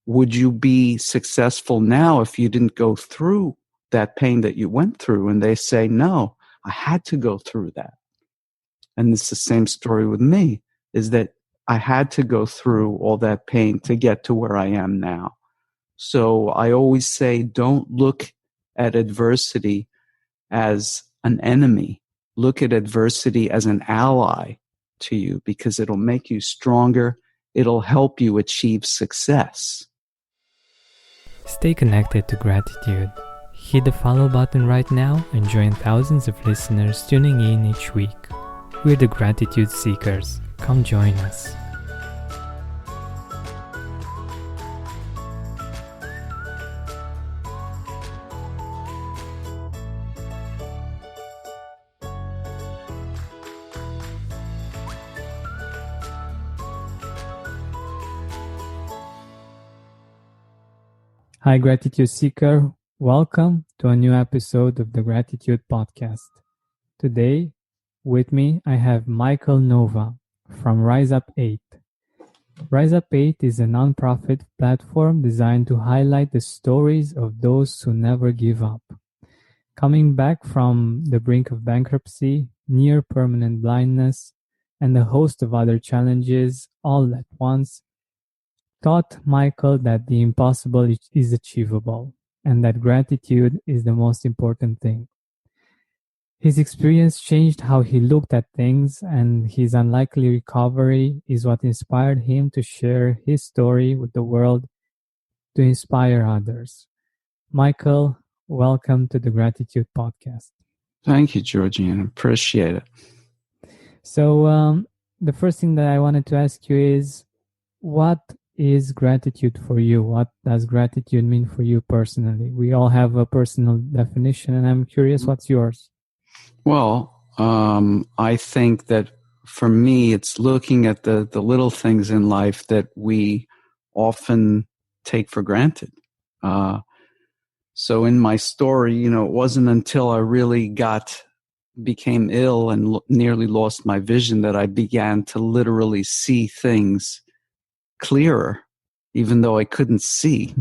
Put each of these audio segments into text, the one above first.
would you be successful now if you didn't go through that pain that you went through? And they say, no, I had to go through that. And it's the same story with me, is that I had to go through all that pain to get to where I am now. So I always say, don't look at adversity as an enemy. Look at adversity as an ally to you, because it'll make you stronger. It'll help you achieve success. Stay connected to gratitude. Hit the follow button right now and join thousands of listeners tuning in each week. We're the Gratitude Seekers. Come join us. Hi, Gratitude Seeker. Welcome to a new episode of the Gratitude Podcast. Today, with me, I have Michael Nova from Rise Up 8. Rise Up 8 is a nonprofit platform designed to highlight the stories of those who never give up. Coming back from the brink of bankruptcy, near permanent blindness, and a host of other challenges all at once, taught Michael that the impossible is achievable and that gratitude is the most important thing. His experience changed how he looked at things, and his unlikely recovery is what inspired him to share his story with the world to inspire others. Michael, welcome to the Gratitude Podcast. Thank you, Georgian. Appreciate it. So the first thing that I wanted to ask you is, what is gratitude for you? What does gratitude mean for you personally? We all have a personal definition, and I'm curious, what's yours? Well, I think that for me, it's looking at the little things in life that we often take for granted. So in my story, it wasn't until I really became ill and nearly lost my vision that I began to literally see things clearer, even though I couldn't see,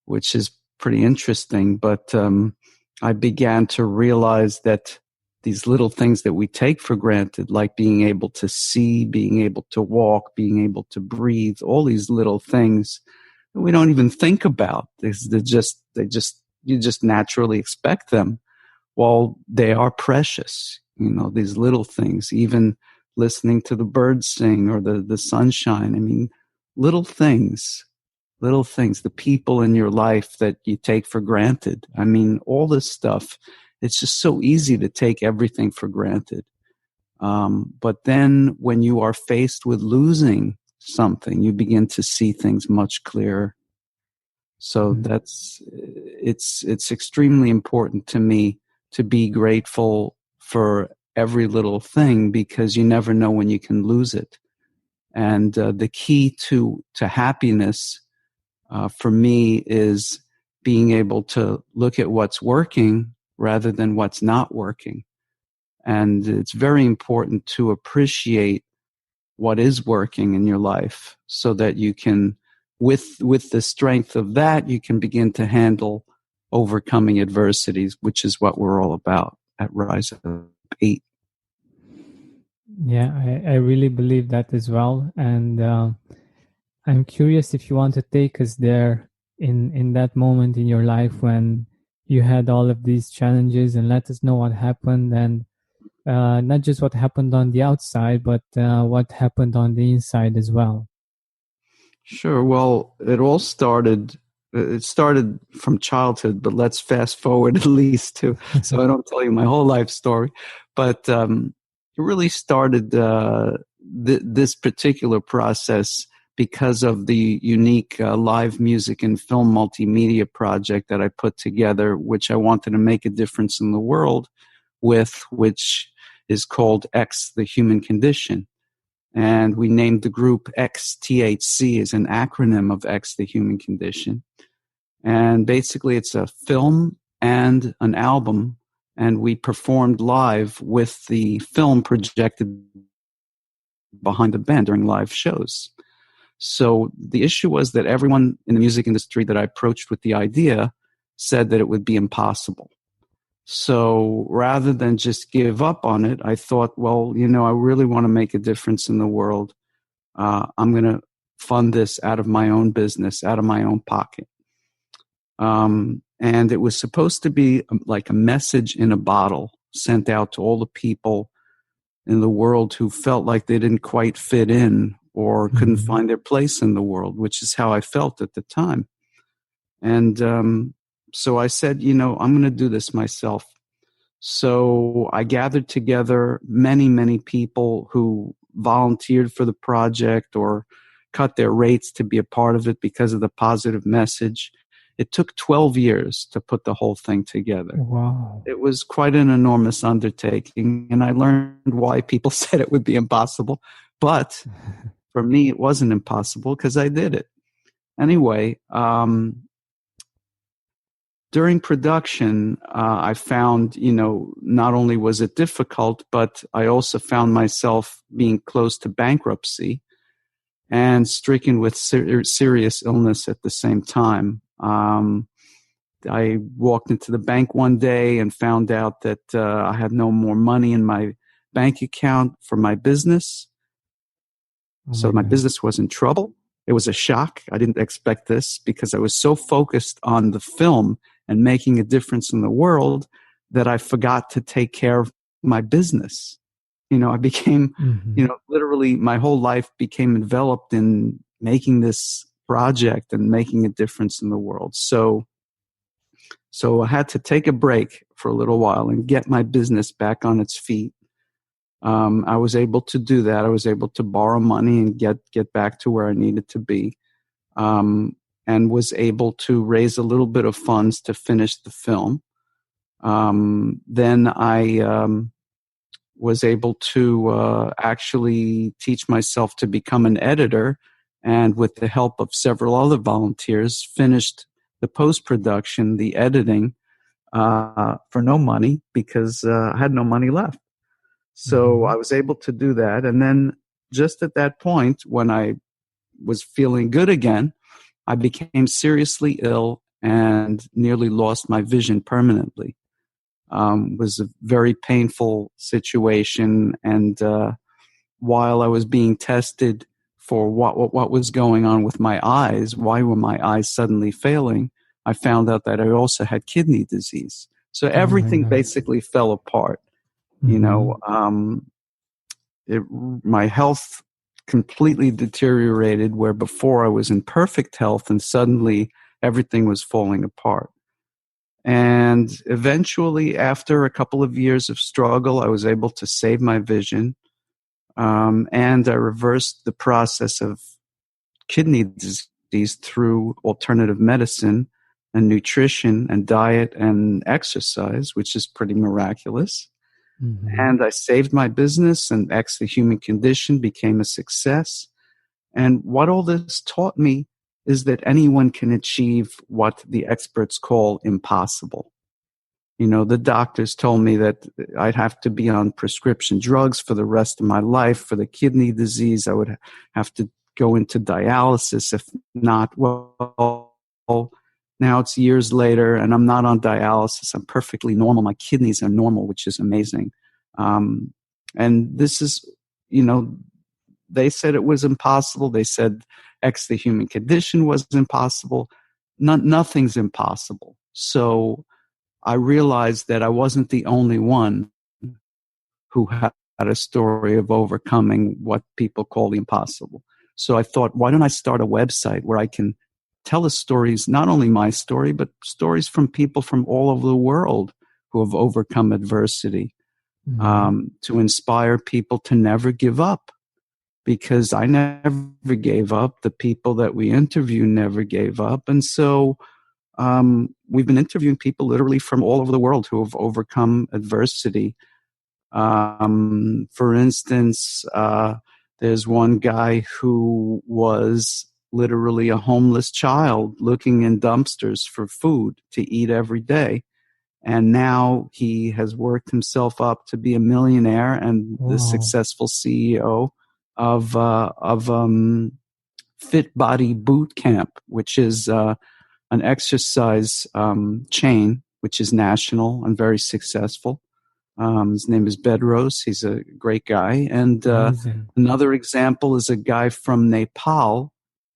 which is pretty interesting. But I began to realize that these little things that we take for granted, like being able to see, being able to walk, being able to breathe, all these little things that we don't even think about. You just naturally expect them. Well, they are precious. These little things, even listening to the birds sing or the sunshine. I mean, little things, the people in your life that you take for granted. I mean, all this stuff, it's just so easy to take everything for granted. But then when you are faced with losing something, you begin to see things much clearer. So it's extremely important to me to be grateful for every little thing, because you never know when you can lose it. And the key to happiness for me is being able to look at what's working rather than what's not working. And it's very important to appreciate what is working in your life, so that you can, with the strength of that, you can begin to handle overcoming adversities, which is what we're all about at Rise Up 8. Yeah, I really believe that as well. And I'm curious if you want to take us there in that moment in your life when you had all of these challenges, and let us know what happened, and not just what happened on the outside, but what happened on the inside as well. Sure. Well, it started from childhood, but let's fast forward at least so I don't tell you my whole life story. But it really started this particular process because of the unique live music and film multimedia project that I put together, which I wanted to make a difference in the world with, which is called X, the Human Condition. And we named the group XTHC as an acronym of X, the Human Condition. And basically it's a film and an album, and we performed live with the film projected behind the band during live shows. So the issue was that everyone in the music industry that I approached with the idea said that it would be impossible. So rather than just give up on it, I thought, well, I really want to make a difference in the world. I'm going to fund this out of my own business, out of my own pocket. And it was supposed to be like a message in a bottle sent out to all the people in the world who felt like they didn't quite fit in or couldn't Mm-hmm. find their place in the world, which is how I felt at the time. And so I said, I'm going to do this myself. So I gathered together many, many people who volunteered for the project or cut their rates to be a part of it because of the positive message. It took 12 years to put the whole thing together. Wow. It was quite an enormous undertaking, and I learned why people said it would be impossible. But for me, it wasn't impossible because I did it. Anyway, during production, I found, not only was it difficult, but I also found myself being close to bankruptcy and stricken with serious illness at the same time. I walked into the bank one day and found out that I had no more money in my bank account for my business. Oh So my my God. business was in trouble. It was a shock. I didn't expect this because I was so focused on the film and making a difference in the world that I forgot to take care of my business. I became, Mm-hmm. literally my whole life became enveloped in making this project and making a difference in the world. So I had to take a break for a little while and get my business back on its feet. I was able to do that. I was able to borrow money and get back to where I needed to be, and was able to raise a little bit of funds to finish the film. Then I was able to actually teach myself to become an editor, and with the help of several other volunteers, finished the post-production, the editing, for no money because I had no money left. So Mm-hmm. I was able to do that. And then just at that point, when I was feeling good again, I became seriously ill and nearly lost my vision permanently. It was a very painful situation. And while I was being tested for what was going on with my eyes, why were my eyes suddenly failing, I found out that I also had kidney disease. So Oh my everything God. basically fell apart. You Mm-hmm. know, my health completely deteriorated where before I was in perfect health and suddenly everything was falling apart. And eventually, after a couple of years of struggle, I was able to save my vision. And I reversed the process of kidney disease through alternative medicine and nutrition and diet and exercise, which is pretty miraculous. Mm-hmm. And I saved my business, and X, the Human Condition, became a success. And what all this taught me is that anyone can achieve what the experts call impossible. The doctors told me that I'd have to be on prescription drugs for the rest of my life for the kidney disease. I would have to go into dialysis. If not, well, now it's years later and I'm not on dialysis. I'm perfectly normal. My kidneys are normal, which is amazing. Um, and this is, they said it was impossible. They said X, the Human Condition, was impossible. Nothing's impossible. So I realized that I wasn't the only one who had a story of overcoming what people call the impossible. So I thought, why don't I start a website where I can tell the stories, not only my story, but stories from people from all over the world who have overcome adversity, Mm-hmm. to inspire people to never give up. Because I never gave up. The people that we interview never gave up. And so we've been interviewing people literally from all over the world who have overcome adversity. For instance, there's one guy who was literally a homeless child looking in dumpsters for food to eat every day. And now he has worked himself up to be a millionaire and the Wow. successful CEO of Fit Body Boot Camp, which is an exercise chain, which is national and very successful. His name is Bedros. He's a great guy. And Amazing. another example is a guy from Nepal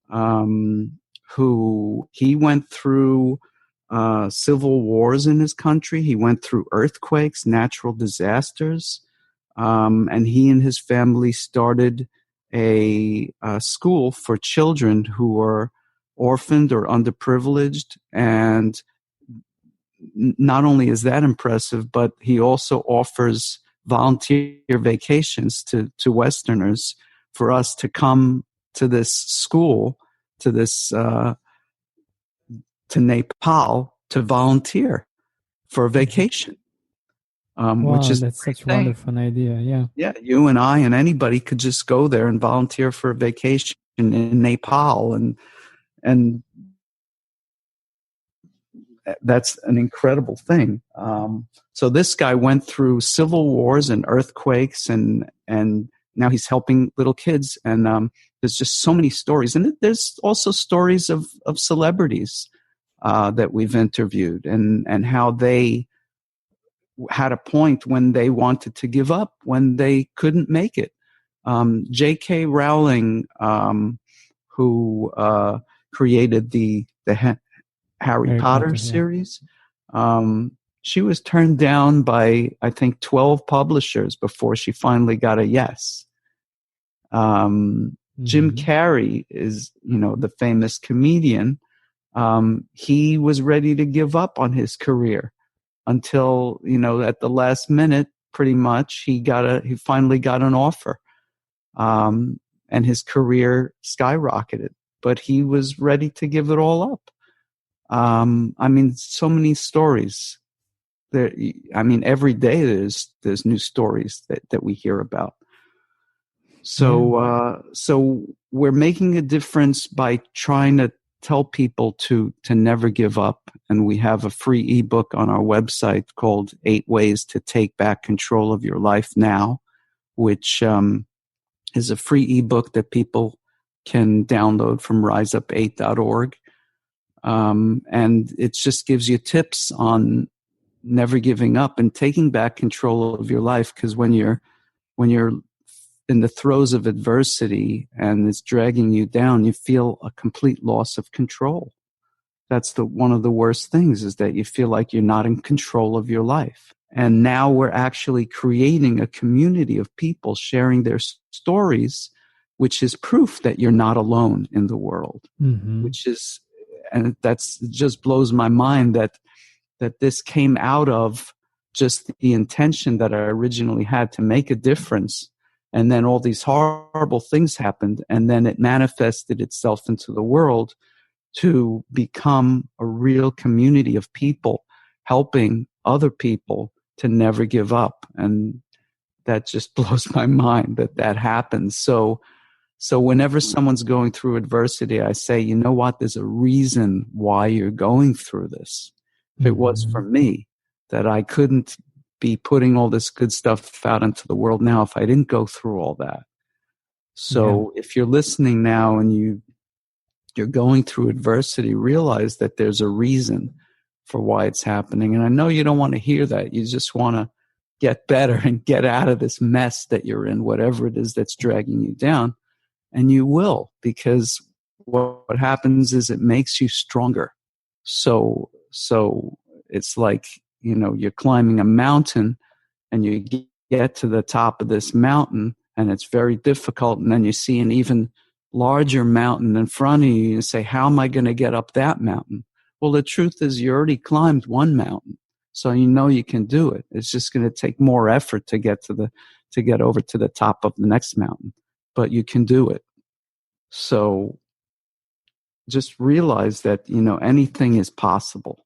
who he went through civil wars in his country. He went through earthquakes, natural disasters. And he and his family started a school for children who are orphaned or underprivileged. And not only is that impressive, but he also offers volunteer vacations to Westerners for us to come to this school, to this to Nepal to volunteer for a vacation, which Wow, is a that's great such a thing. wonderful idea. Yeah. Yeah, you and I and anybody could just go there and volunteer for a vacation in Nepal, and that's an incredible thing. So this guy went through civil wars and earthquakes, and now he's helping little kids. And there's just so many stories, and there's also stories of celebrities that we've interviewed, and how they had a point when they wanted to give up, when they couldn't make it. J.K. Rowling, who created the Harry Harry Potter Potter. Yeah. series. She was turned down by, I think, 12 publishers before she finally got a yes. Jim Mm-hmm. Carrey is, the famous comedian. He was ready to give up on his career until, at the last minute, pretty much, he finally got an offer. And his career skyrocketed, but he was ready to give it all up. So many stories. Every day there's new stories that we hear about. Yeah. So we're making a difference by trying to tell people to never give up. And we have a free ebook on our website called 8 Ways to Take Back Control of Your Life Now, which is a free ebook that people can download from riseup8.org. And it just gives you tips on never giving up and taking back control of your life. Because when you're in the throes of adversity and it's dragging you down, you feel a complete loss of control. That's one of the worst things, is that you feel like you're not in control of your life. And now we're actually creating a community of people sharing their stories, which is proof that you're not alone in the world. Mm-hmm. And that's just blows my mind that this came out of just the intention that I originally had to make a difference. And then all these horrible things happened, and then it manifested itself into the world to become a real community of people helping other people to never give up. And that just blows my mind that happens. So whenever someone's going through adversity, I say, you know what? There's a reason why you're going through this. If it was for me, that I couldn't be putting all this good stuff out into the world now if I didn't go through all that. So if you're listening now and you're going through adversity, realize that there's a reason for why it's happening. And I know you don't want to hear that. You just want to get better and get out of this mess that you're in, whatever it is that's dragging you down. And you will, because what happens is it makes you stronger. So it's like, you're climbing a mountain and you get to the top of this mountain and it's very difficult. And then you see an even larger mountain in front of you and say, how am I going to get up that mountain? Well, the truth is you already climbed one mountain. So you can do it. It's just going to take more effort to get over to the top of the next mountain, but you can do it. So just realize that, anything is possible,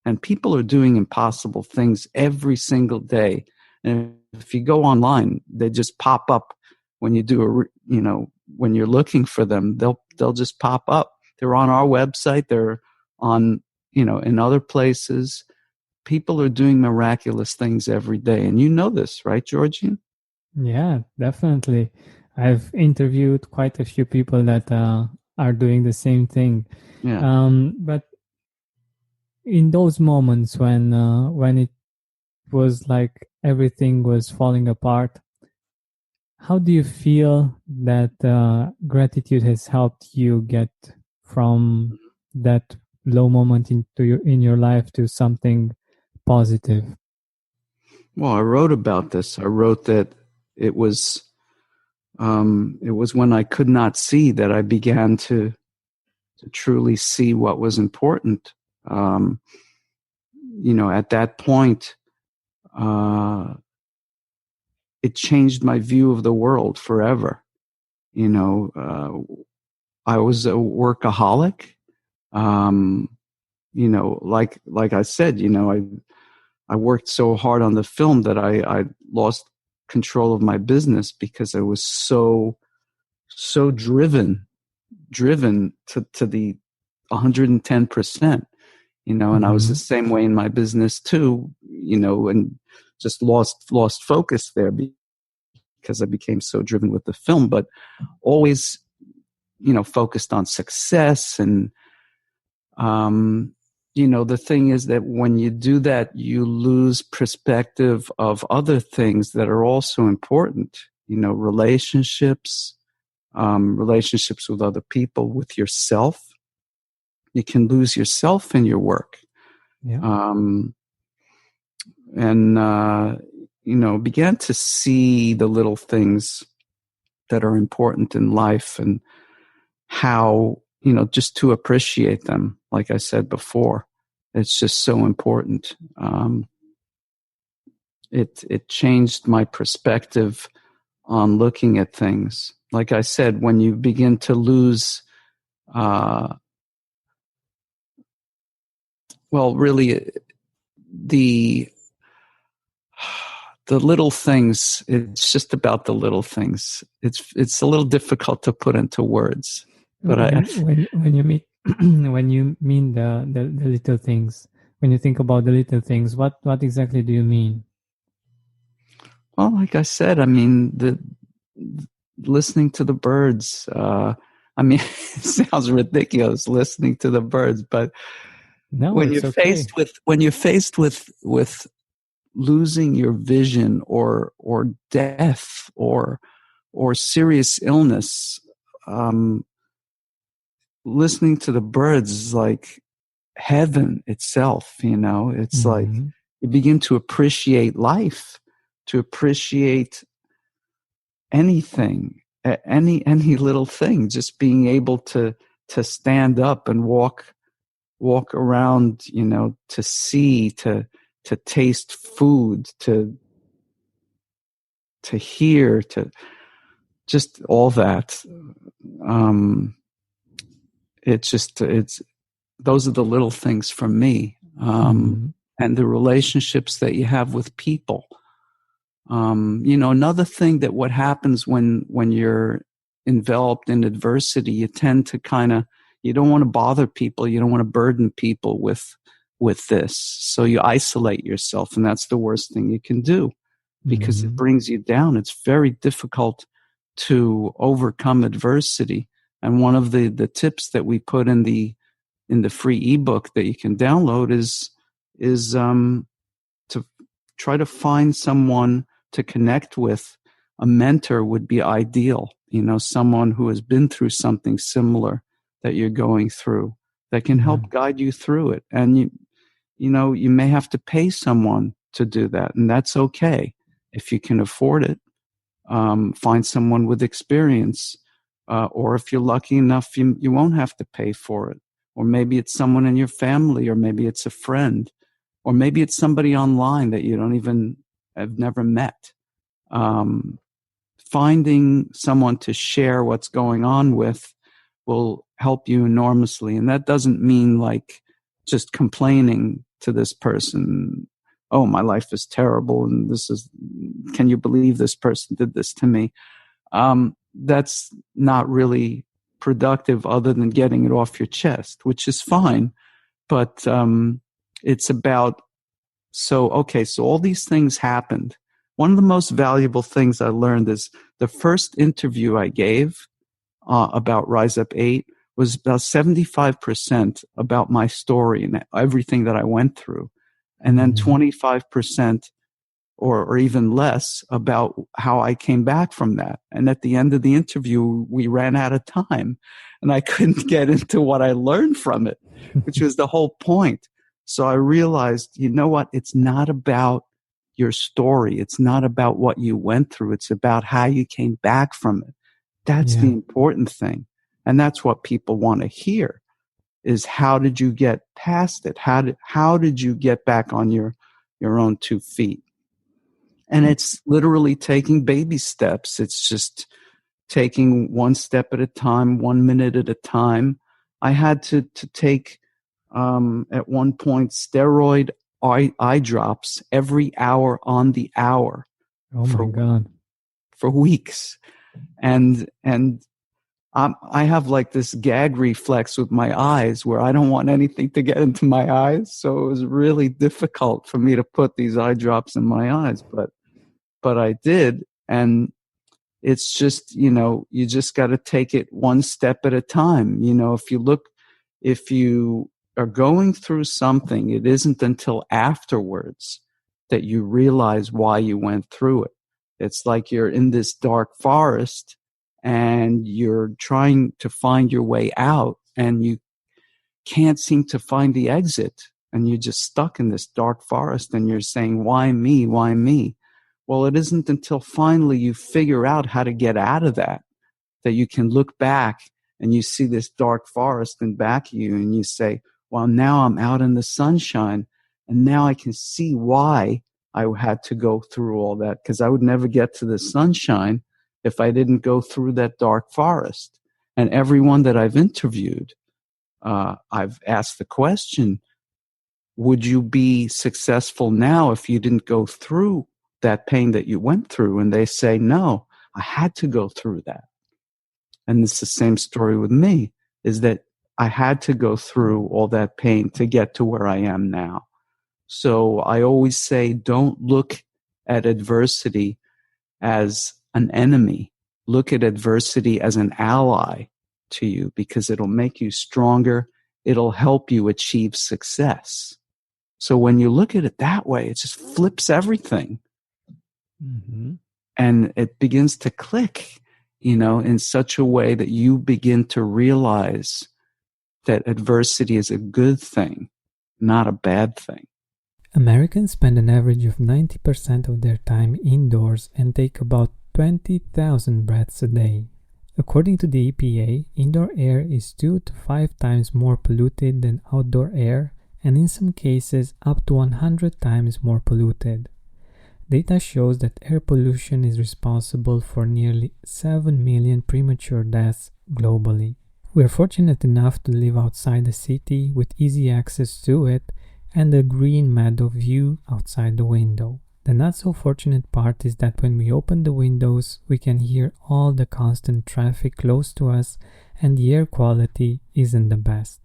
and people are doing impossible things every single day. And if you go online, they just pop up when you do when you're looking for them, they'll just pop up. They're on our website. They're on, in other places. People are doing miraculous things every day. And you know this, right, Georgian? Yeah, definitely. I've interviewed quite a few people that are doing the same thing. Yeah. But in those moments when it was like everything was falling apart, how do you feel that gratitude has helped you get from that low moment in your life to something positive? Well, I wrote about this. I wrote that it was it was when I could not see that I began to truly see what was important. Um, at that point, uh, it changed my view of the world forever. I was a workaholic. Um, like I said, I worked so hard on the film that I lost control of my business because I was so driven to the 110%, and I was the Mm-hmm. same way in my business too, and just lost focus there because I became so driven with the film, but always, focused on success. And, the thing is that when you do that, you lose perspective of other things that are also important, relationships with other people, with yourself. You can lose yourself in your work. Yeah. Um, and, began to see the little things that are important in life and how, just to appreciate them. Like I said before, it's just so important. It changed my perspective on looking at things. Like I said, when you begin to lose, uh, really the the little things. It's just about the little things. It's a little difficult to put into words, but When you mean when you mean the little things, when you think about the little things, what exactly do you mean? well, like I said, I mean the listening to the birds. I mean, it sounds ridiculous listening to the birds, but No, when it's you're okay. faced with losing your vision or death or serious illness, um, listening to the birds is like heaven itself. It's like Mm-hmm. you begin to appreciate life, to appreciate anything, any little thing. Just being able to stand up and walk around, to see, to taste food, to hear, to just all that. Um, it's those are the little things for me, Mm-hmm. and the relationships that you have with people. Another thing that what happens when you're enveloped in adversity, you tend to you don't want to bother people, you don't want to burden people with this, so you isolate yourself, and that's the worst thing you can do because it Mm-hmm. brings you down. It's very difficult to overcome adversity, and one of the tips that we put in the free ebook that you can download is to try to find someone to connect with. A mentor would be ideal, someone who has been through something similar that you're going through, that can Yeah. help guide you through it. And you may have to pay someone to do that, and that's okay if you can afford it. Find someone with experience, or if you're lucky enough, you won't have to pay for it. Or maybe it's someone in your family, or maybe it's a friend, or maybe it's somebody online that you don't even have never met. Um, Finding someone to share what's going on with will help you enormously. And that doesn't mean like just complaining to this person, oh, my life is terrible, and can you believe this person did this to me? That's not really productive other than getting it off your chest, which is fine. But it's about, so all these things happened. One of the most valuable things I learned is the first interview I gave about Rise Up 8 was about 75% about my story and everything that I went through. And then 25% or even less about how I came back from that. And at the end of the interview, we ran out of time and I couldn't get into what I learned from it, which was the whole point. So I realized, you know what? It's not about your story. It's not about what you went through. It's about how you came back from it. That's the important thing. And that's what people want to hear is how did you get past it? How did you get back on your own 2 feet? And it's literally taking baby steps. It's just taking one step at a time, 1 minute at a time. I had to take, at one point, steroid eye drops every hour on the hour. Oh my God. For weeks. And I have like this gag reflex with my eyes where I don't want anything to get into my eyes. So it was really difficult for me to put these eye drops in my eyes, but I did. And it's just, you just got to take it one step at a time. If you are going through something, it isn't until afterwards that you realize why you went through it. It's like you're in this dark forest and you're trying to find your way out and you can't seem to find the exit. And you're just stuck in this dark forest and you're saying, why me? Why me? Well, it isn't until finally you figure out how to get out of that you can look back and you see this dark forest in back of you and you say, well, now I'm out in the sunshine and now I can see why I had to go through all that, because I would never get to the sunshine if I didn't go through that dark forest. And everyone that I've interviewed, I've asked the question, would you be successful now if you didn't go through that pain that you went through? And they say, no, I had to go through that. And it's the same story with me, is that I had to go through all that pain to get to where I am now. So I always say, don't look at adversity as an enemy. Look at adversity as an ally to you, because it'll make you stronger. It'll help you achieve success. So when you look at it that way, it just flips everything. Mm-hmm. And it begins to click, in such a way that you begin to realize that adversity is a good thing, not a bad thing. Americans spend an average of 90% of their time indoors and take about 20,000 breaths a day. According to the EPA, indoor air is 2 to 5 times more polluted than outdoor air, and in some cases up to 100 times more polluted. Data shows that air pollution is responsible for nearly 7 million premature deaths globally. We are fortunate enough to live outside the city with easy access to it and a green meadow view outside the window. The not so fortunate part is that when we open the windows, we can hear all the constant traffic close to us and the air quality isn't the best.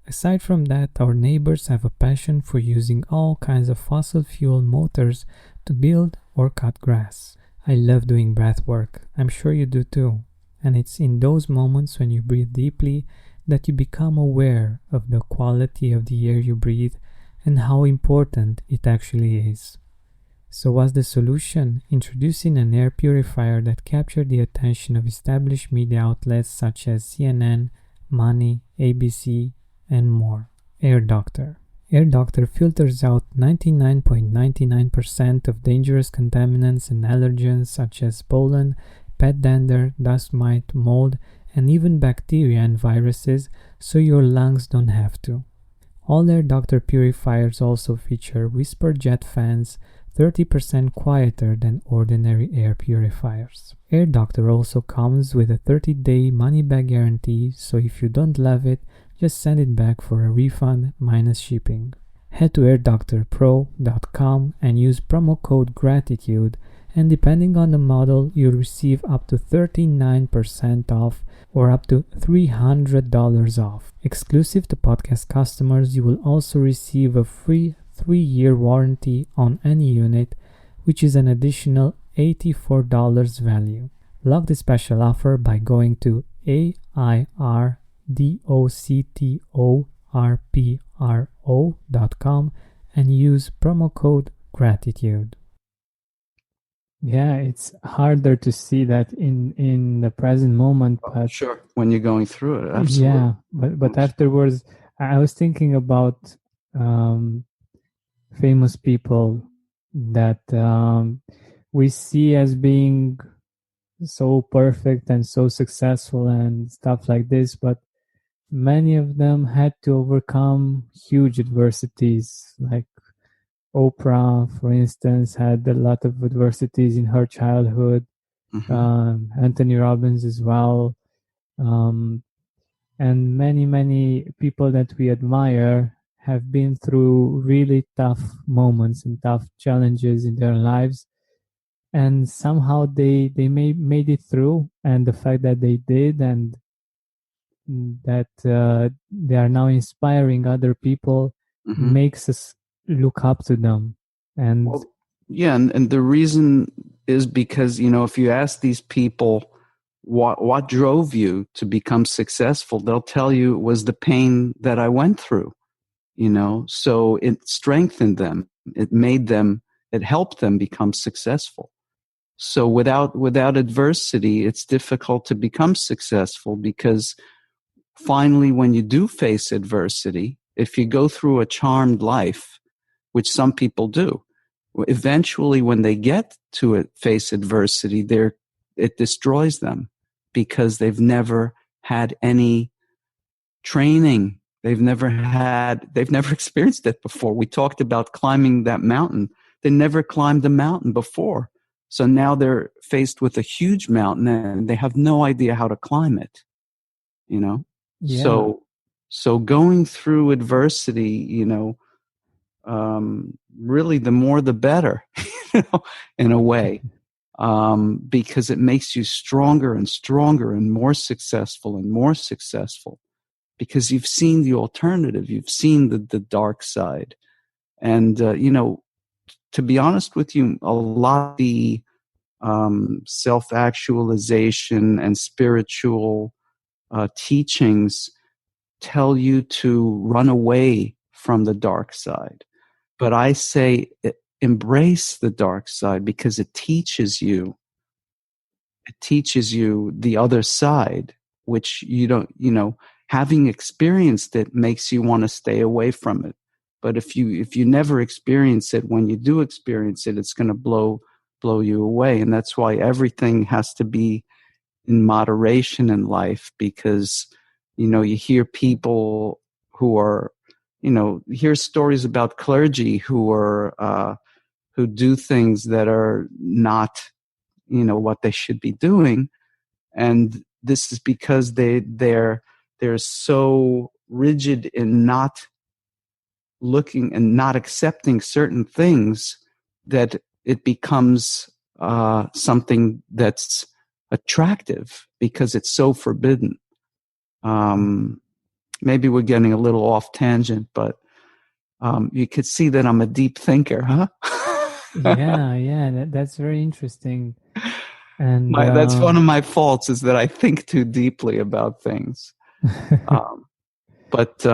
Aside from that, our neighbors have a passion for using all kinds of fossil fuel motors to build or cut grass. I love doing breath work. I'm sure you do too. And it's in those moments when you breathe deeply that you become aware of the quality of the air you breathe and how important it actually is. So what's the solution? Introducing an air purifier that captured the attention of established media outlets such as CNN, Money, ABC, and more. Air Doctor. Air Doctor filters out 99.99% of dangerous contaminants and allergens such as pollen, pet dander, dust mite, mold, and even bacteria and viruses, so your lungs don't have to. All Air Doctor purifiers also feature whisper jet fans, 30% quieter than ordinary air purifiers. Air Doctor also comes with a 30-day money-back guarantee, so if you don't love it, just send it back for a refund minus shipping. Head to airdoctorpro.com and use promo code GRATITUDE, and depending on the model, you'll receive up to 39% off or up to $300 off. Exclusive to podcast customers, you will also receive a free 3-year warranty on any unit, which is an additional $84 value. Lock the special offer by going to AIR doctorpro.com and use promo code gratitude. Yeah, it's harder to see that in the present moment, but Sure. When you're going through it, absolutely. yeah, but afterwards, I was thinking about um, famous people that we see as being so perfect and so successful and stuff like this, but many of them had to overcome huge adversities. Like Oprah, for instance, had a lot of adversities in her childhood. Mm-hmm. Anthony Robbins as well. Um, and many people that we admire have been through really tough moments and tough challenges in their lives, and somehow they made it through. And the fact that they did, and that they are now inspiring other people, Mm-hmm. makes us look up to them. And Well, yeah, and the reason is because, if you ask these people what drove you to become successful, they'll tell you it was the pain that I went through, so it strengthened them. It helped them become successful. So without adversity, it's difficult to become successful, because finally, when you do face adversity, if you go through a charmed life, which some people do, eventually when they get to it, face adversity, it destroys them, because they've never had any training. They've never experienced it before. We talked about climbing that mountain. They never climbed a mountain before. So now they're faced with a huge mountain and they have no idea how to climb it, you know? yeah, So going through adversity, really the more the better, in a way, because it makes you stronger and stronger and more successful, because you've seen the alternative, you've seen the dark side. And, to be honest with you, a lot of the self-actualization and spiritual teachings tell you to run away from the dark side. But I say embrace the dark side, because it teaches you the other side, which you don't, having experienced it makes you want to stay away from it. But if you never experience it, when you do experience it, it's going to blow you away. And that's why everything has to be in moderation in life, because you hear people who are, hear stories about clergy who do things that are not, what they should be doing. And this is because they're so rigid in not looking and not accepting certain things, that it becomes something that's attractive, because it's so forbidden. Maybe we're getting a little off tangent, but you could see that I'm a deep thinker, huh? yeah, that's very interesting. And That's one of my faults, is that I think too deeply about things. But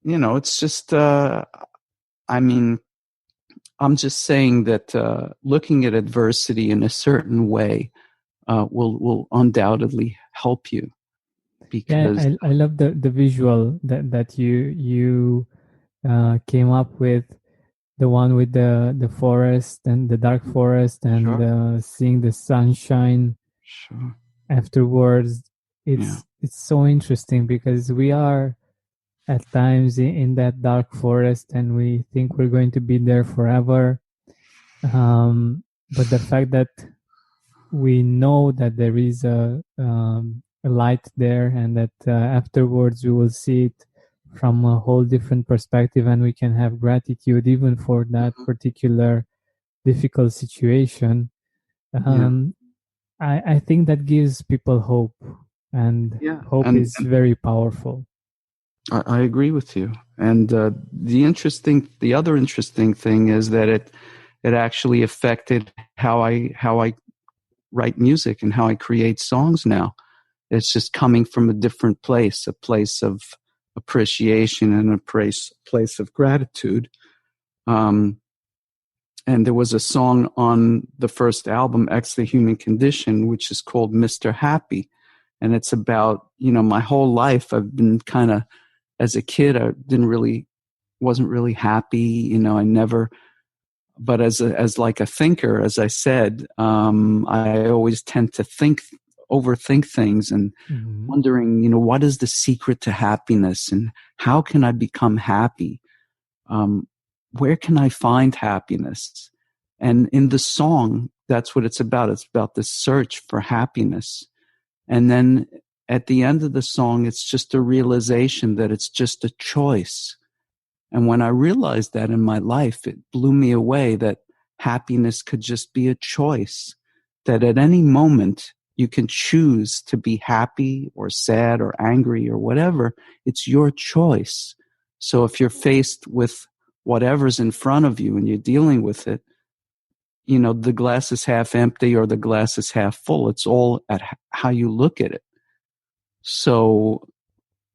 it's just, I'm just saying that looking at adversity in a certain way will undoubtedly help you, yeah, because I love the visual that you came up with, the one with the forest and the dark forest, and sure, seeing the sunshine sure, afterwards. yeah, It's so interesting, because we are at times in that dark forest and we think we're going to be there forever. But the fact that we know that there is a light there, and that afterwards we will see it from a whole different perspective, and we can have gratitude even for that hmm, particular difficult situation. yeah, um, I think that gives people hope, and yeah, hope and is very powerful. I agree with you. And the other interesting thing is that it actually affected how I write music and how I create songs now. It's just coming from a different place, a place of appreciation and a place of gratitude. And there was a song on the first album, X the Human Condition, which is called Mr. Happy. And it's about, my whole life I've been kind of, as a kid, I wasn't really happy. I never, but as like a thinker, as I said, I always tend to overthink things and Mm-hmm. wondering, what is the secret to happiness and how can I become happy? Where can I find happiness? And in the song, that's what it's about. It's about this search for happiness. And then at the end of the song, it's just a realization that it's just a choice. And when I realized that in my life, it blew me away that happiness could just be a choice, that at any moment you can choose to be happy or sad or angry or whatever. It's your choice. So if you're faced with whatever's in front of you and you're dealing with it, the glass is half empty or the glass is half full. It's all at how you look at it. So,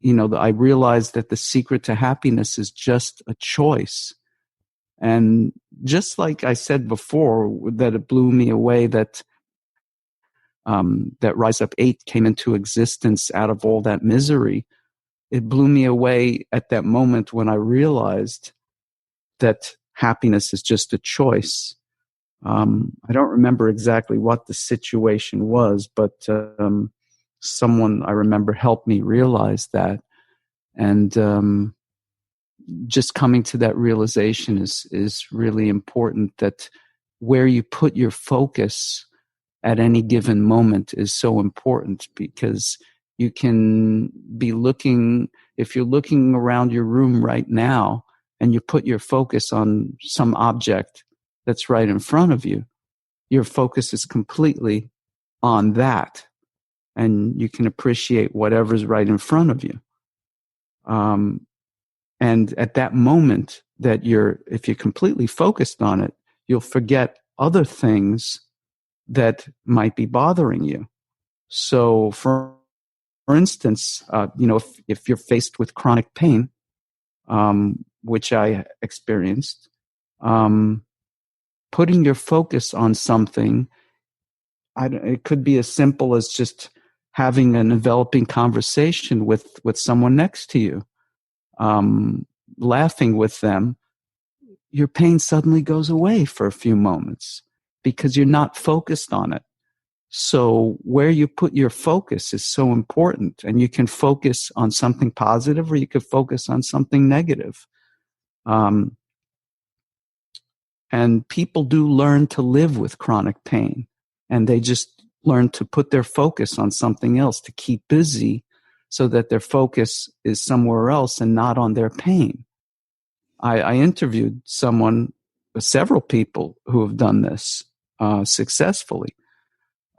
I realized that the secret to happiness is just a choice. And just like I said before, that it blew me away that that Rise Up 8 came into existence out of all that misery. It blew me away at that moment when I realized that happiness is just a choice. I don't remember exactly what the situation was, but someone I remember helped me realize that. And just coming to that realization is really important, that where you put your focus at any given moment is so important, because you can be looking, if you're looking around your room right now and you put your focus on some object that's right in front of you, your focus is completely on that, and you can appreciate whatever's right in front of you. And at that moment if you're completely focused on it, you'll forget other things that might be bothering you. So for instance, if you're faced with chronic pain, which I experienced, putting your focus on something, it could be as simple as just having an enveloping conversation with someone next to you, laughing with them. Your pain suddenly goes away for a few moments because you're not focused on it. So where you put your focus is so important, and you can focus on something positive or you could focus on something negative. And people do learn to live with chronic pain, and they just learn to put their focus on something else, to keep busy so that their focus is somewhere else and not on their pain. I interviewed several people who have done this successfully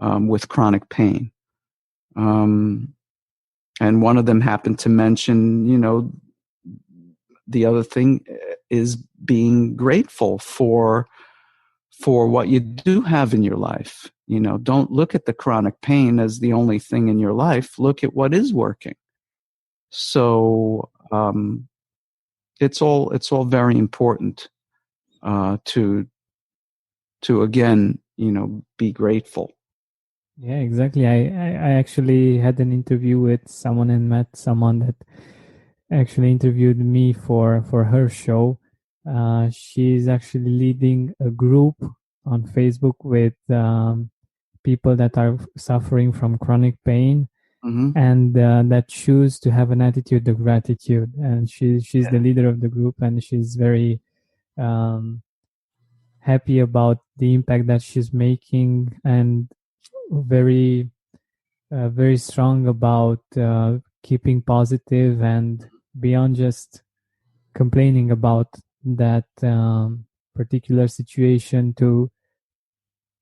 with chronic pain. And one of them happened to mention, the other thing is being grateful for what you do have in your life. Don't look at the chronic pain as the only thing in your life. Look at what is working. So it's all very important to again, be grateful. Yeah, exactly. I actually had an interview with someone and met someone that actually interviewed me for her show. She's actually leading a group on Facebook with people that are suffering from chronic pain, Mm-hmm. and that choose to have an attitude of gratitude. And she's the Yeah. leader of the group, and she's very um, happy about the impact that she's making, and very very strong about keeping positive and beyond just complaining about that particular situation, to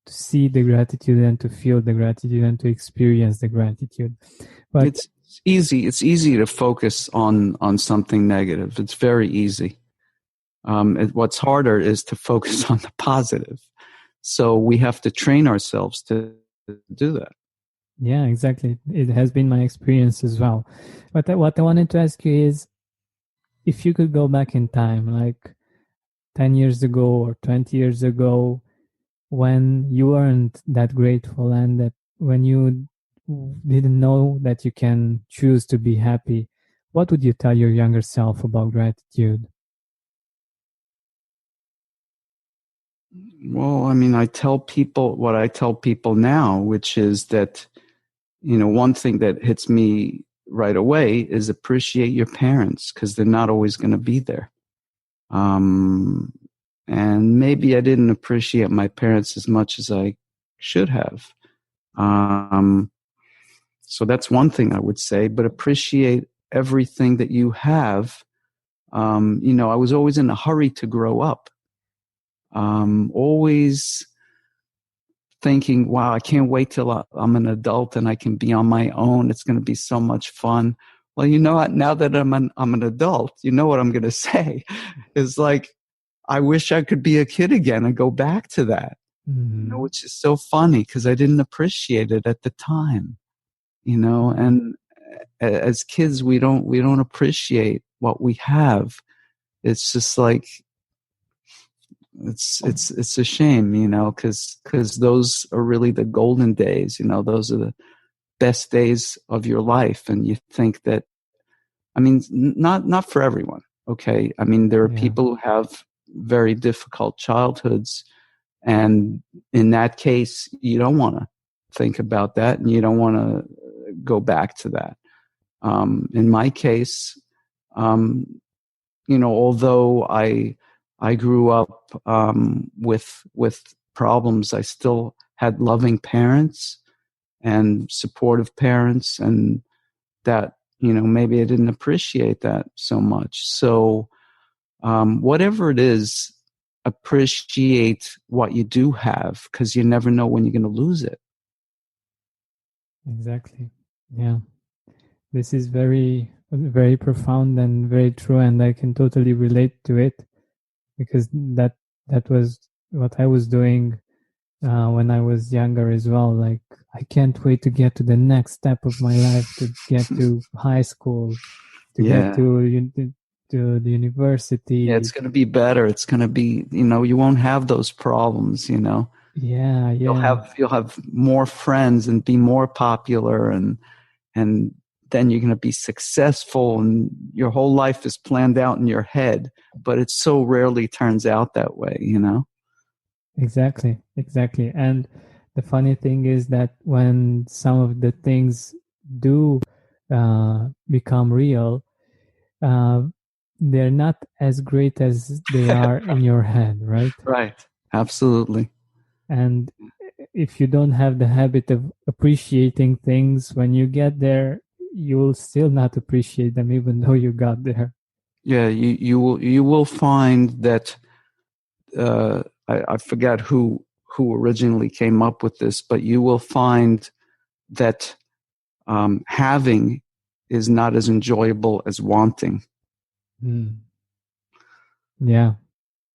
see the gratitude and to feel the gratitude and to experience the gratitude. But It's easy. It's easy to focus on something negative. It's very easy. What's harder is to focus on the positive. So we have to train ourselves to do that. Yeah, exactly. It has been my experience as well. But what I wanted to ask you is, if you could go back in time, like 10 years ago or 20 years ago, when you weren't that grateful and that when you didn't know that you can choose to be happy, what would you tell your younger self about gratitude? Well, I mean, I tell people what I tell people now, which is that, one thing that hits me right away is appreciate your parents because they're not always going to be there. Um, and maybe I didn't appreciate my parents as much as I should have. Um, so that's one thing I would say, but appreciate everything that you have. I was always in a hurry to grow up. Always thinking, wow, I can't wait till I'm an adult and I can be on my own. It's going to be so much fun. Well, you know what? Now that I'm an adult, you know what I'm going to say is like, I wish I could be a kid again and go back to that, Hmm. which is so funny because I didn't appreciate it at the time, Hmm. and as kids, we don't appreciate what we have. It's just like, it's a shame, because those are really the golden days. Those are the best days of your life, and you think that, I mean, not for everyone. Okay, I mean, there are Yeah, people who have very difficult childhoods, and in that case, you don't want to think about that, and you don't want to go back to that. In my case, um, although I grew up with problems, I still had loving parents and supportive parents, and that, maybe I didn't appreciate that so much. So whatever it is, appreciate what you do have because you never know when you're going to lose it. exactly. Yeah. This is very, very profound and very true, and I can totally relate to it because that was what I was doing when I was younger as well. Like, I can't wait to get to the next step of my life, to get to high school, to get Yeah. to the Yeah, it's university. going to be better. It's going to be, you won't have those problems. Yeah, You'll yeah, have you'll have more friends and be more popular, and then you're going to be successful, and your whole life is planned out in your head, but it so rarely turns out that way. exactly, exactly. And the funny thing is that when some of the things do become real, uh, they're not as great as they are in your head, right? Right. Absolutely. And if you don't have the habit of appreciating things when you get there, you will still not appreciate them even though you got there. Yeah, you will find that I forget who originally came up with this, but you will find that having is not as enjoyable as wanting. Hmm. Yeah,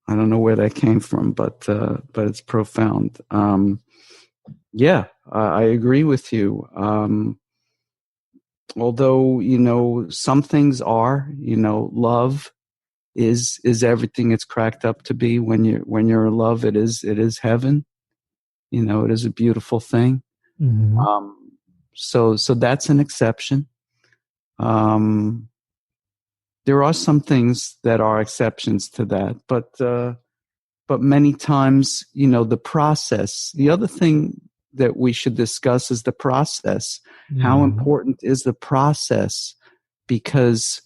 I don't know where that came from, but it's profound. Yeah, I agree with you. Although some things are, love is everything it's cracked up to be. When you're in love, it is heaven. It is a beautiful thing. hmm, So that's an exception. Um, there are some things that are exceptions to that, but many times, the process. The other thing that we should discuss is the process. How yeah, important is the process? Because,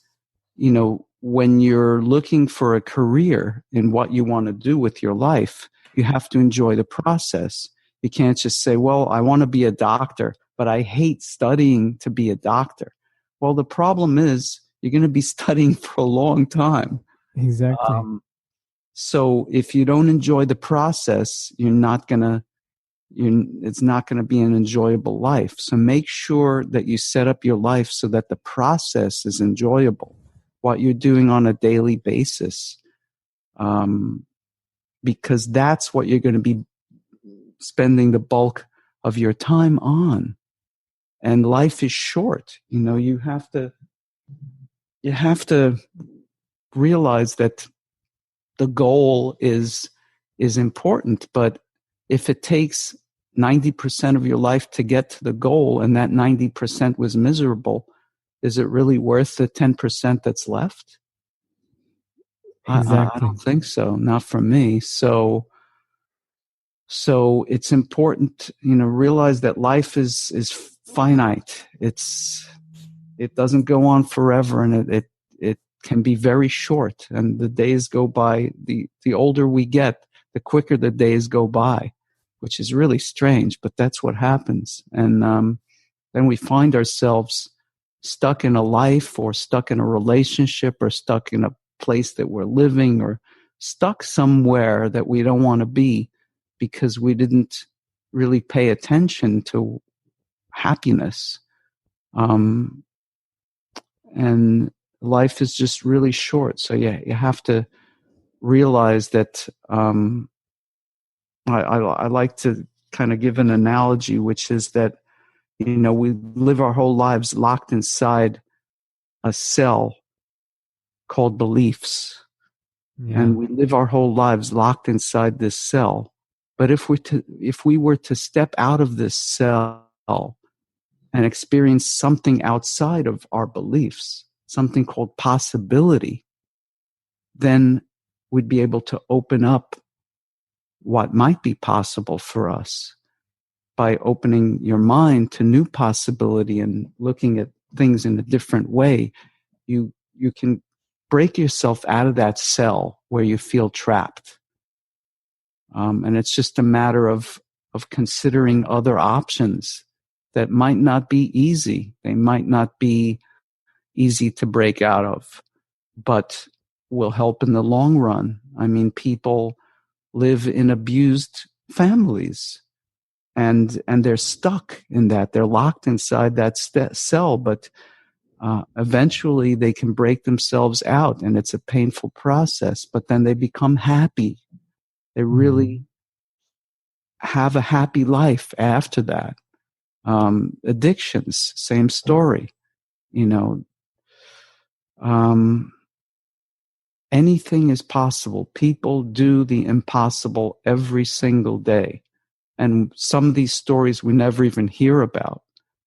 when you're looking for a career in what you want to do with your life, you have to enjoy the process. You can't just say, well, I want to be a doctor, but I hate studying to be a doctor. Well, the problem is you're going to be studying for a long time. exactly, Um, so if you don't enjoy the process, it's not going to be an enjoyable life. So make sure that you set up your life so that the process is enjoyable, what you're doing on a daily basis, um, because that's what you're going to be spending the bulk of your time on. and life is short. You have to realize that the goal is important, but if it takes 90% of your life to get to the goal and that 90% was miserable, is it really worth the 10% that's left? I Exactly. don't think so. Not for me. So it's important, realize that life is finite. It doesn't go on forever, and it can be very short. And the days go by. The older we get, the quicker the days go by, which is really strange, but that's what happens. And then we find ourselves stuck in a life, or stuck in a relationship, or stuck in a place that we're living, or stuck somewhere that we don't want to be, because we didn't really pay attention to happiness. And life is just really short. So yeah, you have to realize that. I like to kind of give an analogy, which is that we live our whole lives locked inside a cell called beliefs, Yeah. and we live our whole lives locked inside this cell. But if we were to step out of this cell and experience something outside of our beliefs, something called possibility, then we'd be able to open up what might be possible for us. By opening your mind to new possibility and looking at things in a different way, you can break yourself out of that cell where you feel trapped. And it's just a matter of considering other options that might not be easy. They might not be easy to break out of, but will help in the long run. I mean, people live in abused families, and they're stuck in that. They're locked inside that cell, but eventually they can break themselves out, and it's a painful process, but then they become happy. They really have a happy life after that. Addictions, same story. You know, anything is possible. People do the impossible every single day. And some of these stories we never even hear about.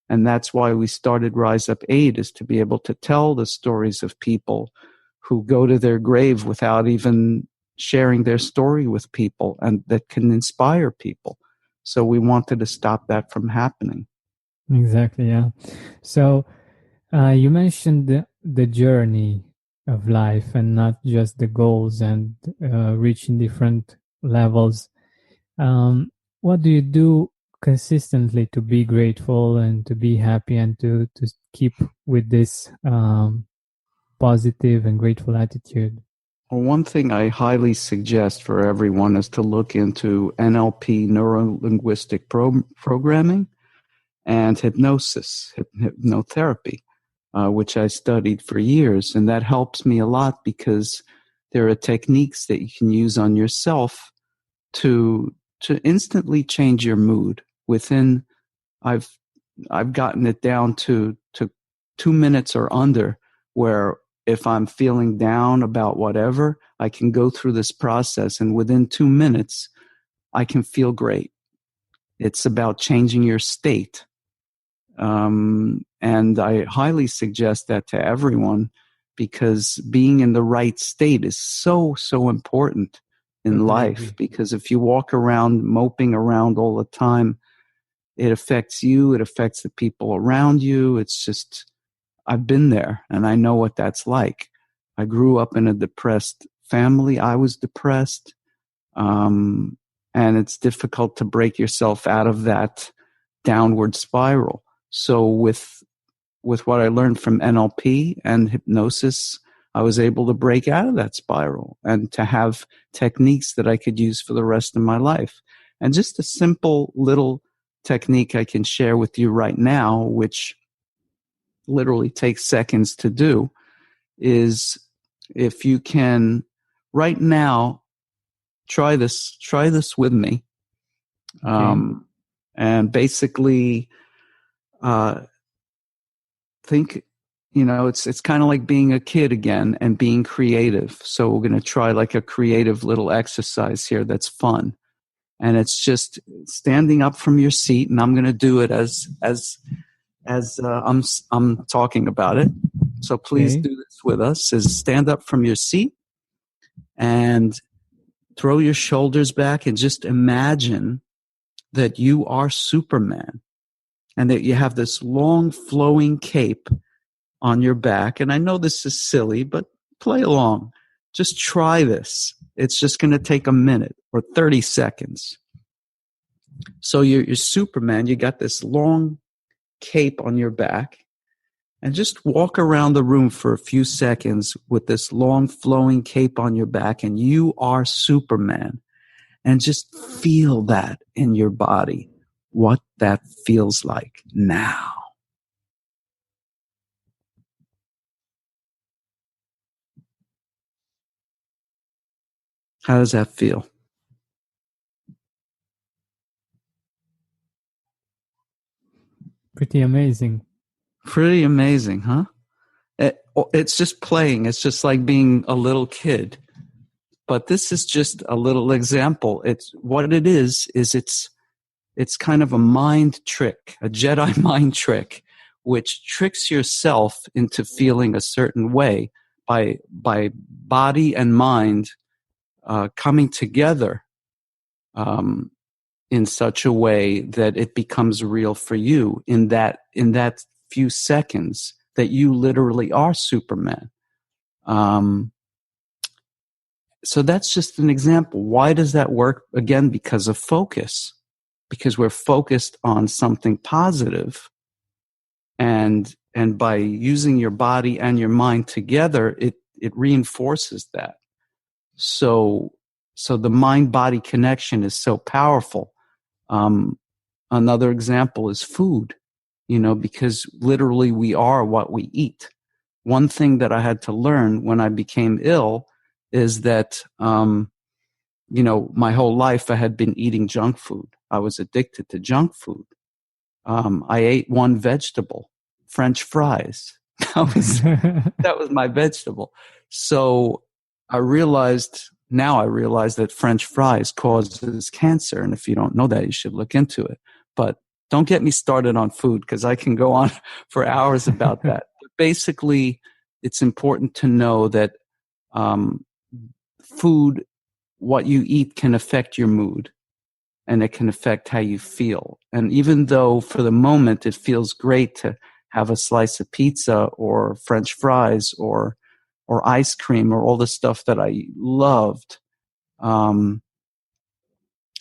And that's why we started Rise Up Aid, is to be able to tell the stories of people who go to their grave without even sharing their story with people, and that can inspire people. So we wanted to stop that from happening. Exactly. Yeah. So you mentioned the journey of life and not just the goals and reaching different levels. What do you do consistently to be grateful and to be happy and to keep with this positive and grateful attitude? Well, one thing I highly suggest for everyone is to look into NLP, neuro-linguistic programming, and hypnosis, hypnotherapy, which I studied for years. And that helps me a lot, because there are techniques that you can use on yourself to instantly change your mood within. I've gotten it down to 2 minutes or under, where if I'm feeling down about whatever, I can go through this process, and within 2 minutes I can feel great. It's about changing your state. And I highly suggest that to everyone, because being in the right state is so important in Totally life. agree. Because if you walk around moping around all the time, it affects you, it affects the people around you. It's just, I've been there and I know what that's like. I grew up in a depressed family. I was depressed. And it's difficult to break yourself out of that downward spiral. So with what I learned from NLP and hypnosis, I was able to break out of that spiral and to have techniques that I could use for the rest of my life. And just a simple little technique I can share with you right now, which literally takes seconds to do, is, if you can right now, try this with me. Okay. And basically, uh, think, it's kind of like being a kid again and being creative. So we're going to try like a creative little exercise here that's fun. And it's just standing up from your seat, and I'm going to do it as I'm talking about it. So please Okay. do this with us. Is stand up from your seat and throw your shoulders back and just imagine that you are Superman and that you have this long flowing cape on your back. And I know this is silly, but play along. Just try this. It's just going to take a minute or 30 seconds. So you're Superman. You got this long cape on your back, and just walk around the room for a few seconds with this long flowing cape on your back, and you are Superman. And just feel that in your body, what that feels like now. How does that feel? Pretty amazing. Pretty amazing, huh? It's just playing. It's just like being a little kid. But this is just a little example. It's what it is it's kind of a mind trick, a Jedi mind trick, which tricks yourself into feeling a certain way by body and mind coming together um, in such a way that it becomes real for you in that few seconds that you literally are Superman. Um, so that's just an example. Why does that work? Again, because of focus. Because we're focused on something positive, and by using your body and your mind together, it reinforces that. So the mind body connection is so powerful. Um, Another example is food, because literally we are what we eat. One thing that I had to learn when I became ill is that, my whole life I had been eating junk food. I was addicted to junk food. I ate one vegetable, French fries. That was my vegetable. So now I realized that French fries causes cancer. And if you don't know that, you should look into it. But don't get me started on food, because I can go on for hours about that. But basically, it's important to know that um, food, what you eat, can affect your mood, and it can affect how you feel. And even though for the moment it feels great to have a slice of pizza or French fries or ice cream or all the stuff that I loved, um,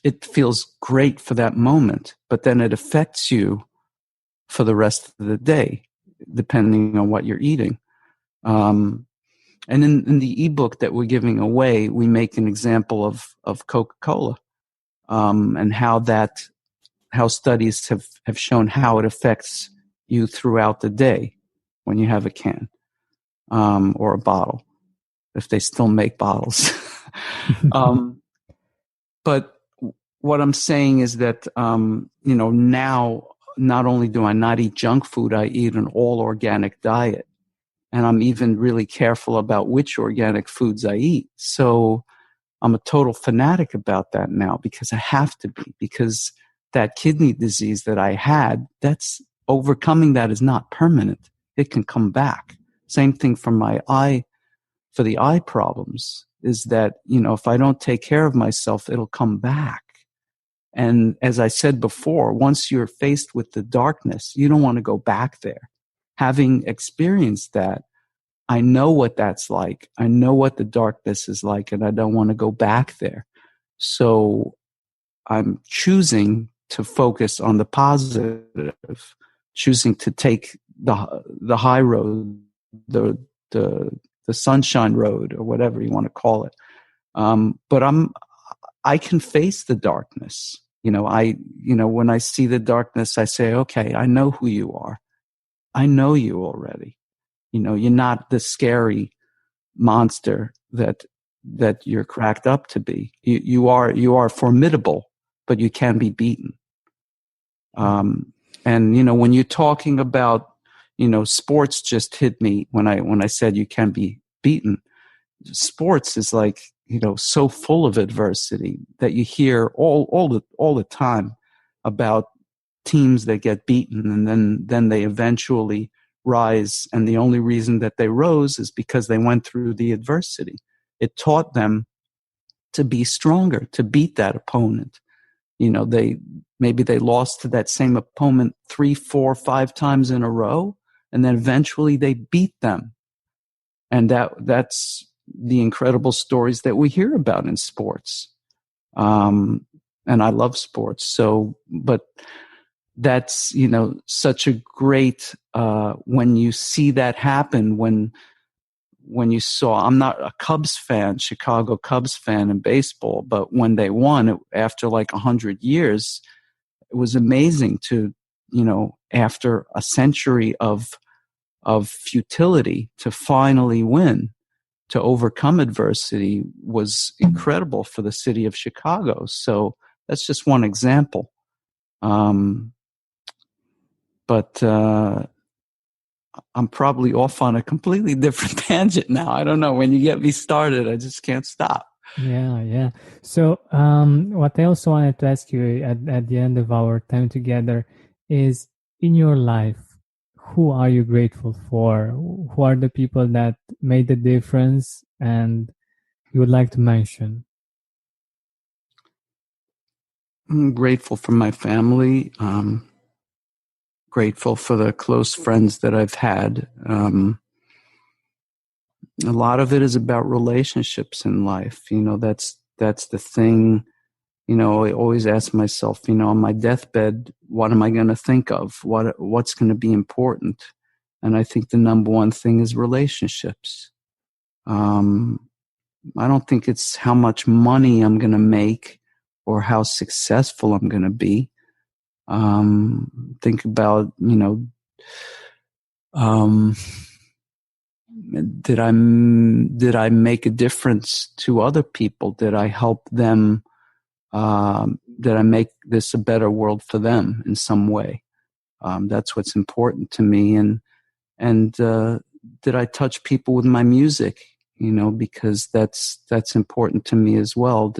it feels great for that moment, but then it affects you for the rest of the day, depending on what you're eating. And in the ebook that we're giving away, we make an example of Coca-Cola, and how studies have shown how it affects you throughout the day when you have a can or a bottle, if they still make bottles. um, but what I'm saying is that, now not only do I not eat junk food, I eat an all organic diet. And I'm even really careful about which organic foods I eat. So I'm a total fanatic about that now, because I have to be, because that kidney disease that I had, that's overcoming that is not permanent. It can come back. Same thing for for the eye problems, is that, if I don't take care of myself, it'll come back. And as I said before, once you're faced with the darkness, you don't want to go back there. Having experienced that, I know what that's like. I know what the darkness is like, and I don't want to go back there. So I'm choosing to focus on the positive, choosing to take the high road, the the the sunshine road, or whatever you want to call it. But I can face the darkness. When I see the darkness, I say, okay, I know who you are. I know you already. You're not the scary monster that you're cracked up to be. You are formidable, but you can be beaten. And when you're talking about, sports just hit me when I said you can be beaten. Sports is like, so full of adversity that you hear all the time about teams that get beaten, and then they eventually rise, and the only reason that they rose is because they went through the adversity. It taught them to be stronger, to beat that opponent. Maybe they lost to that same opponent 3, 4, 5 times in a row, and then eventually they beat them. And that's the incredible stories that we hear about in sports. And I love sports. So, but that's, such a great, when you see that happen, when you saw, I'm not a Cubs fan, Chicago Cubs fan in baseball, but when they won after like 100 years, it was amazing to, after a century of futility, to finally win, to overcome adversity, was incredible for the city of Chicago. So that's just one example. But I'm probably off on a completely different tangent now. I don't know. When you get me started, I just can't stop. Yeah. So, what I also wanted to ask you at the end of our time together is, in your life, who are you grateful for? Who are the people that made the difference and you would like to mention? I'm grateful for my family. Grateful for the close friends that I've had. A lot of it is about relationships in life. That's the thing. I always ask myself, on my deathbed, what am I going to think of? What's going to be important? And I think the number one thing is relationships. I don't think it's how much money I'm going to make or how successful I'm going to be. Think about, did I make a difference to other people? Did I help them? Did I make this a better world for them in some way? That's what's important to me. And did I touch people with my music? Because that's important to me as well.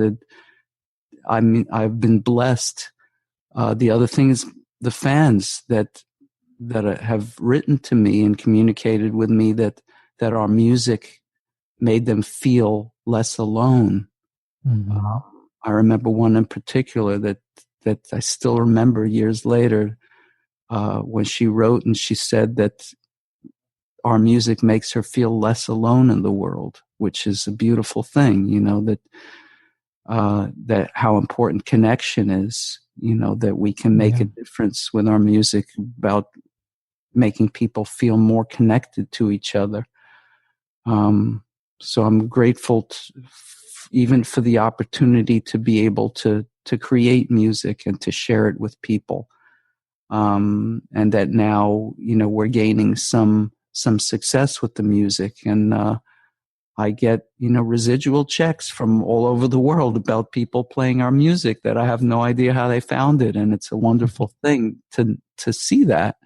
I've been blessed. The other thing is the fans that have written to me and communicated with me that our music made them feel less alone. Mm-hmm. I remember one in particular that I still remember years later, when she wrote and she said that our music makes her feel less alone in the world, which is a beautiful thing, that how important connection is, that we can make a difference with our music about making people feel more connected to each other. So I'm grateful even for the opportunity to be able to create music and to share it with people. And that now, we're gaining some success with the music, and I get, residual checks from all over the world about people playing our music that I have no idea how they found it. And it's a wonderful thing to see that.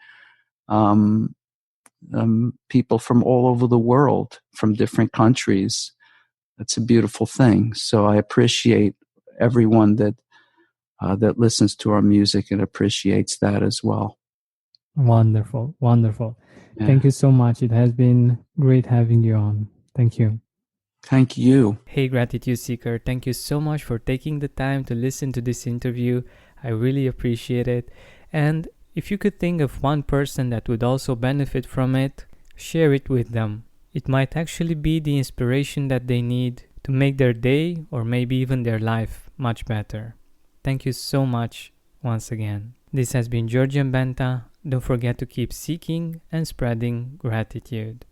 People from all over the world, from different countries. It's a beautiful thing. So I appreciate everyone that listens to our music and appreciates that as well. Wonderful. Yeah. Thank you so much. It has been great having you on. Thank you. Thank you. Hey, Gratitude Seeker. Thank you so much for taking the time to listen to this interview. I really appreciate it. And if you could think of one person that would also benefit from it, share it with them. It might actually be the inspiration that they need to make their day or maybe even their life much better. Thank you so much once again. This has been Georgian Benta. Don't forget to keep seeking and spreading gratitude.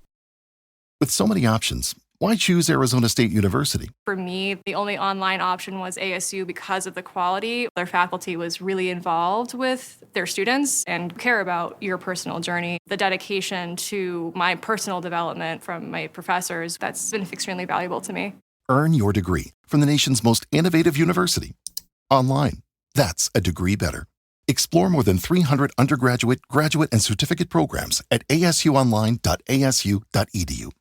With so many options, why choose Arizona State University? For me, the only online option was ASU because of the quality. Their faculty was really involved with their students and care about your personal journey. The dedication to my personal development from my professors, that's been extremely valuable to me. Earn your degree from the nation's most innovative university. Online. That's a degree better. Explore more than 300 undergraduate, graduate, and certificate programs at asuonline.asu.edu.